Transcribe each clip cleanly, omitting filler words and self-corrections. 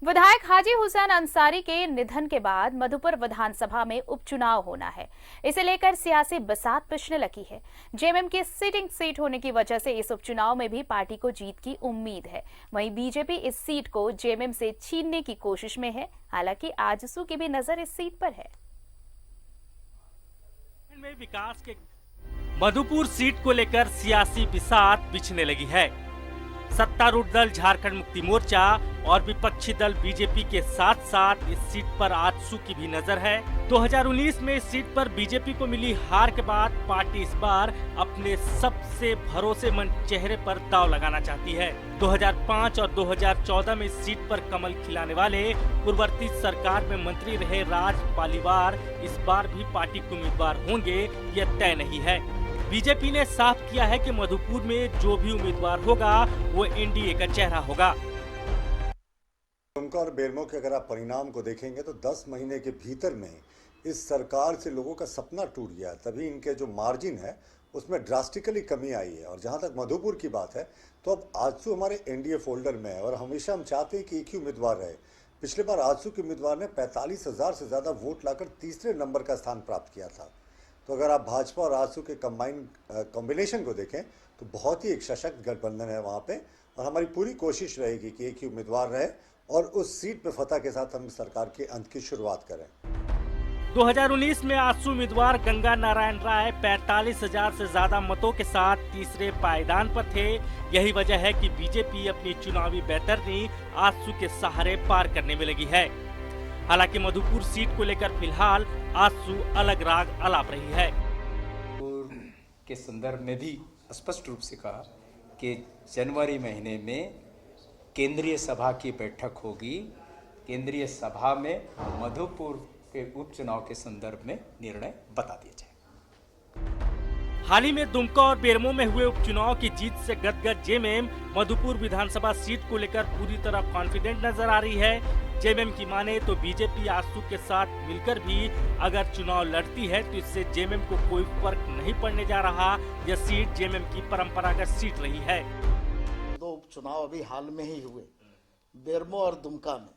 विधायक हाजी हुसैन अंसारी के निधन के बाद मधुपुर विधानसभा में उपचुनाव होना है। इसे लेकर सियासी बिसात पिसने लगी है। जेएमएम की सिटिंग सीट होने की वजह से इस उपचुनाव में भी पार्टी को जीत की उम्मीद है। वहीं बीजेपी इस सीट को जेएमएम से छीनने की कोशिश में है। हालांकि आजसू की भी नजर इस सीट पर है। विकास के मधुपुर सीट को लेकर सियासी बिसात बिछने लगी है। सत्तारूढ़ दल झारखंड मुक्ति मोर्चा और विपक्षी दल बीजेपी के साथ साथ इस सीट पर आजसू की भी नजर है। 2019 में इस सीट पर बीजेपी को मिली हार के बाद पार्टी इस बार अपने सबसे भरोसेमंद चेहरे पर दांव लगाना चाहती है। 2005 और 2014 में इस सीट पर कमल खिलाने वाले पूर्ववर्ती सरकार में मंत्री रहे राज पालीवाल इस बार भी पार्टी के उम्मीदवार होंगे, यह तय नहीं है। बीजेपी ने साफ किया है कि मधुपुर में जो भी उम्मीदवार होगा वो एनडीए का चेहरा होगा। उनका और बेरमो के अगर आप परिणाम को देखेंगे तो 10 महीने के भीतर में इस सरकार से लोगों का सपना टूट गया, तभी इनके जो मार्जिन है उसमें ड्रास्टिकली कमी आई है। और जहां तक मधुपुर की बात है तो अब आजसू हमारे एनडीए फोल्डर में है और हमेशा हम चाहते हैं कि एक ही उम्मीदवार रहे। पिछले बार आजसू के उम्मीदवार ने 45,000 से ज़्यादा वोट लाकर तीसरे नंबर का स्थान प्राप्त किया था। तो अगर आप भाजपा और आजसू के कॉम्बिनेशन को देखें तो बहुत ही एक सशक्त गठबंधन है वहाँ पे। और हमारी पूरी कोशिश रहेगी कि एक ही उम्मीदवार रहे और उस सीट पे फतह के साथ हम सरकार के अंत की शुरुआत करें। 2019 में आजसू उम्मीदवार गंगा नारायण राय 45,000 से ज्यादा मतों के साथ तीसरे पायदान पर थे। यही वजह है कि बीजेपी अपनी चुनावी बैतरनी आजसू के सहारे पार करने में लगी है। हालांकि मधुपुर सीट को लेकर फिलहाल आजसू अलग राग अलाप रही है। के संदर्भ में भी स्पष्ट रूप से कहा कि जनवरी महीने में केंद्रीय सभा की बैठक होगी। केंद्रीय सभा में मधुपुर के उपचुनाव के संदर्भ में निर्णय बता दिया जाए। हाल ही में दुमका और बेरमो में हुए उपचुनाव की जीत से गदगद जेएमएम मधुपुर विधानसभा सीट को लेकर पूरी तरह कॉन्फिडेंट नजर आ रही है। जेएमएम की माने तो बीजेपी आजसू के साथ मिलकर भी अगर चुनाव लड़ती है तो इससे जेएमएम को कोई फर्क नहीं पड़ने जा रहा। यह सीट जेएमएम की परंपरागत सीट रही है। 2 उपचुनाव अभी हाल में ही हुए, बेरमो और दुमका में,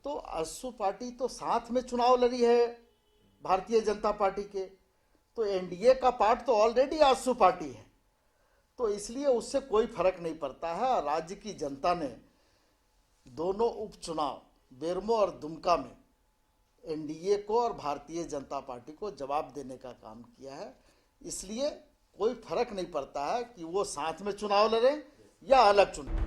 तो आजसू पार्टी तो साथ में चुनाव लड़ी है भारतीय जनता पार्टी के, तो एनडीए का पार्ट तो ऑलरेडी आजसू पार्टी है, तो इसलिए उससे कोई फर्क नहीं पड़ता है। राज्य की जनता ने दोनों उपचुनाव बेरमो और दुमका में एनडीए को और भारतीय जनता पार्टी को जवाब देने का काम किया है। इसलिए कोई फर्क नहीं पड़ता है कि वो साथ में चुनाव लड़े या अलग चुनाव।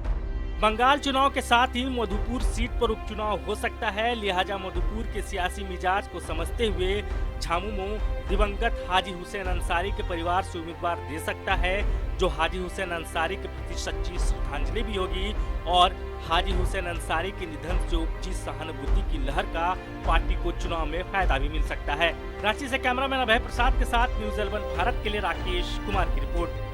बंगाल चुनाव के साथ ही मधुपुर सीट पर उपचुनाव हो सकता है। लिहाजा मधुपुर के सियासी मिजाज को समझते हुए झामुमो दिवंगत हाजी हुसैन अंसारी के परिवार से उम्मीदवार दे सकता है, जो हाजी हुसैन अंसारी के प्रति सच्ची श्रद्धांजलि भी होगी और हाजी हुसैन अंसारी के निधन से उपजी सहानुभूति की लहर का पार्टी को चुनाव में फायदा भी मिल सकता है। रांची से कैमरामैन अभय प्रसाद के साथ न्यूज़ 11 भारत के लिए राकेश कुमार की रिपोर्ट।